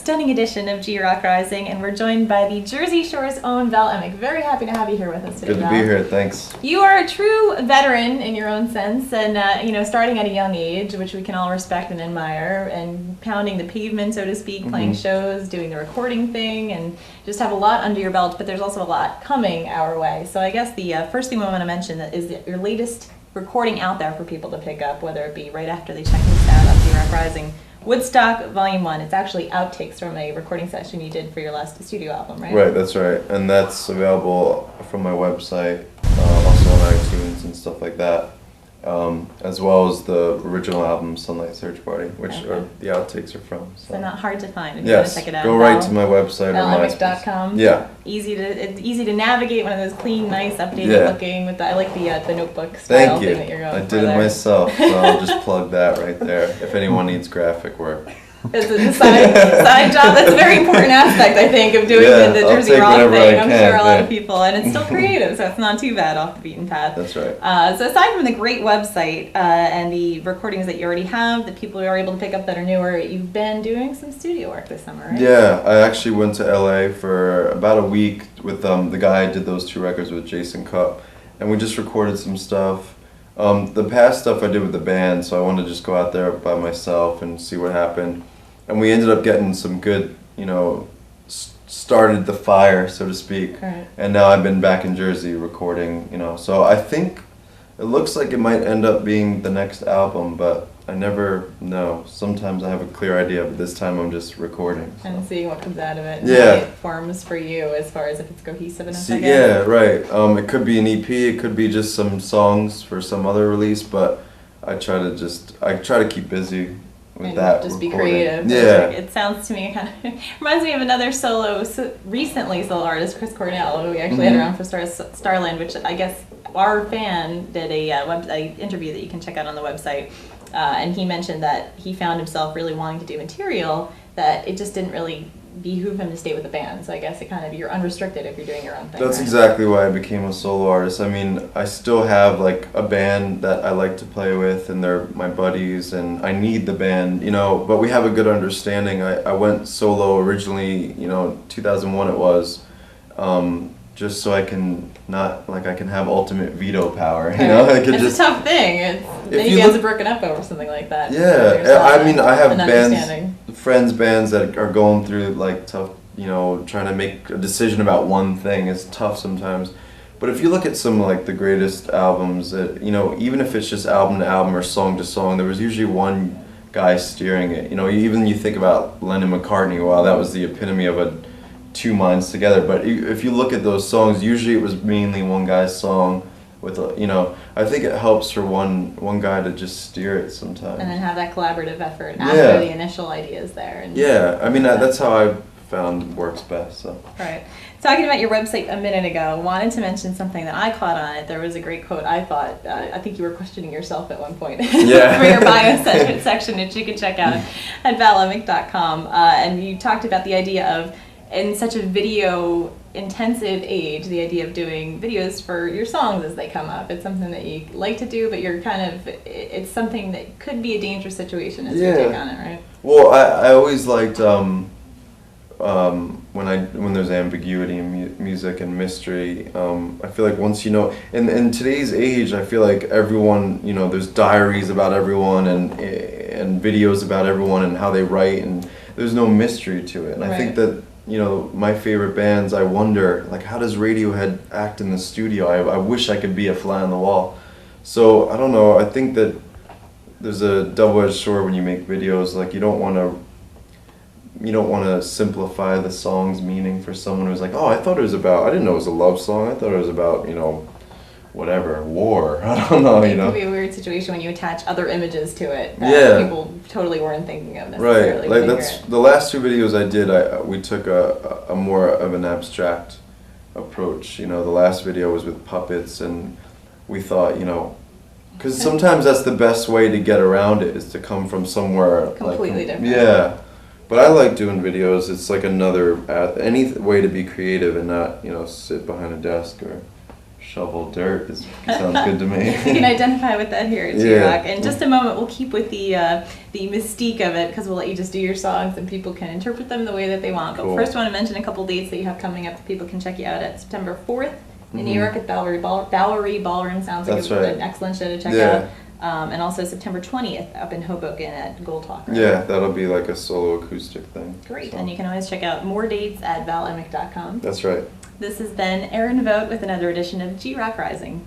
stunning edition of G-Rock Rising, and we're joined by the Jersey Shore's own Val Emmich. Very happy to have you here with us today, Good to Val. be here, thanks. You are a true veteran in your own sense, and starting at a young age, which we can all respect and admire, and pounding the pavement, so to speak, playing shows, doing the recording thing, and just have a lot under your belt, but there's also a lot coming our way. So I guess the first thing we want to mention is that your latest recording out there for people to pick up, whether it be right after they check this out on G-Rock Rising, Woodstock Volume 1. It's actually outtakes from a recording session you did for your last studio album, right? Right, that's right. And that's available from my website, also on iTunes and stuff like that, as well as the original album, Sunlight Search Party, which are the outtakes are from. So not hard to find if you want to check it out. Go right to my website or ValEmmich.com. Yeah. It's easy to navigate, one of those clean, nice, updated looking. I like the notebook style thing that you're going for. I did it myself, so I'll just plug that right there if anyone needs graphic work. It's a side job. That's a very important aspect, I think, of doing the Jersey Rock thing. I'm sure a lot of people, and it's still creative, so it's not too bad off the beaten path. That's right. So aside from the great website and the recordings that you already have, that people are able to pick up that are newer, you've been doing some studio work this summer, right? Yeah, I actually went to LA for about a week with the guy I did those 2 records with, Jason Cupp, and we just recorded some stuff. The past stuff I did with the band, so I wanted to just go out there by myself and see what happened. And we ended up getting some good, started the fire, so to speak. Right. And now I've been back in Jersey recording, so I think it looks like it might end up being the next album, but I never know. Sometimes I have a clear idea, but this time I'm just recording. So. And seeing what comes out of it and how it forms for you as far as if it's cohesive enough, I guess. Yeah, right. It could be an EP, it could be just some songs for some other release, but I try to keep busy with and that just recording. Be creative. Yeah. It sounds to me reminds me of another recently solo artist, Chris Cornell, who we actually had around for Starland, which I guess our fan did a interview that you can check out on the website, and he mentioned that he found himself really wanting to do material that it just didn't really behoove him to stay with the band. So I guess you're unrestricted if you're doing your own thing. That's right? exactly why I became a solo artist. I mean, I still have like a band that I like to play with, and they're my buddies, and I need the band, but we have a good understanding. I went solo originally, 2001 it was, just so I can I can have ultimate veto power, It's a tough thing. Many bands have broken up over something like that. Yeah, I mean, I have friends that are going through like tough, trying to make a decision about one thing is tough sometimes. But if you look at some like the greatest albums, that even if it's just album to album or song to song, there was usually one guy steering it. Even you think about Lennon McCartney, wow, that was the epitome of two minds together. But if you look at those songs, usually it was mainly one guy's song with I think it helps for one guy to just steer it sometimes. And then have that collaborative effort after the initial ideas there. And I mean that's how I found works best. So. Right. Talking about your website a minute ago, wanted to mention something that I caught on it. There was a great quote I thought. I think you were questioning yourself at one point for your bio section, which you can check out at ValEmmich.com. And you talked about the idea of, in such a video intensive age, the idea of doing videos for your songs as they come up. It's something that you like to do, but it's something that could be a dangerous situation as you take on it, right? Well, I always liked when there's ambiguity in music and mystery. I feel like once in today's age, I feel like everyone, there's diaries about everyone and videos about everyone and how they write, and there's no mystery to it. And I think that my favorite bands, I wonder, like, how does Radiohead act in the studio? I wish I could be a fly on the wall. So, I don't know, I think that there's a double-edged sword when you make videos. Like, you don't want to simplify the song's meaning for someone who's like, oh, I didn't know it was a love song. I thought it was about, whatever, war. I don't know, It could be a weird situation when you attach other images to it that people totally weren't thinking of necessarily. Right, like that's the last 2 videos I did. We took a more of an abstract approach. The last video was with puppets, and we thought, because sometimes that's the best way to get around it, is to come from somewhere completely different. Yeah, but I like doing videos. It's like any way to be creative and not sit behind a desk or Shovel dirt sounds good to me. You can identify with that here at Yeah. G-Rock. In just a moment, we'll keep with the mystique of it, because we'll let you just do your songs and people can interpret them the way that they want. But Cool. first, I want to mention a couple dates that you have coming up that people can check you out at. September 4th in New York at Bowery Ballroom. Sounds like That's right. an excellent show to check Yeah. out. And also September 20th up in Hoboken at Gold Talker. Yeah, that'll be like a solo acoustic thing. Great. So. And you can always check out more dates at valemich.com. That's right. This has been Erin Vogt with another edition of G-Rock Rising.